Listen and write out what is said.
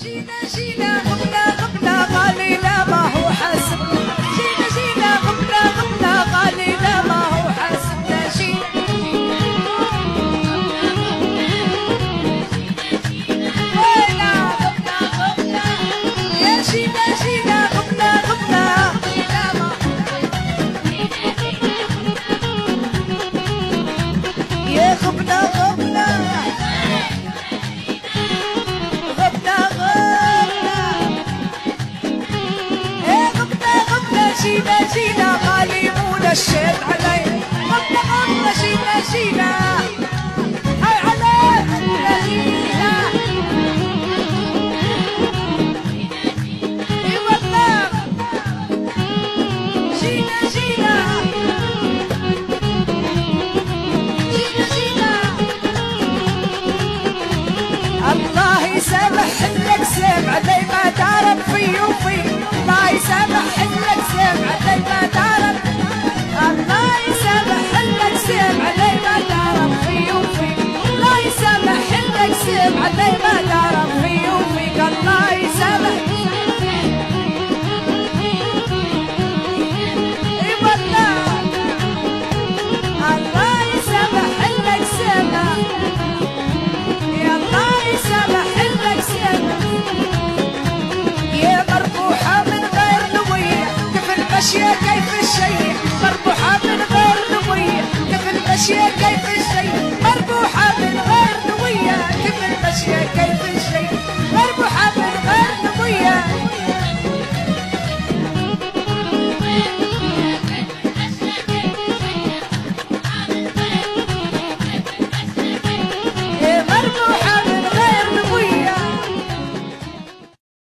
جينا جينا غبنا غبنا غالينا ما هو حاسبنا جينا جينا غبنا غبنا غالينا ما هو حاسبنا جينا غبنا غبنا يا جينا جينا غبنا غبنا يا غبنا غبنا جينا جينا غالبونا الشيب علي غبنا غبنا جينا جينا هاي علي جينا اي والله جينا جينا جينا جينا الله يسامح لك سامع علي ما تعرف في وفي الله يسامح لك سامع علي ما تعرف الله يسامح لك سامع علي ما تعرف في وفي الله يسامح لك سامع علي ما تعرف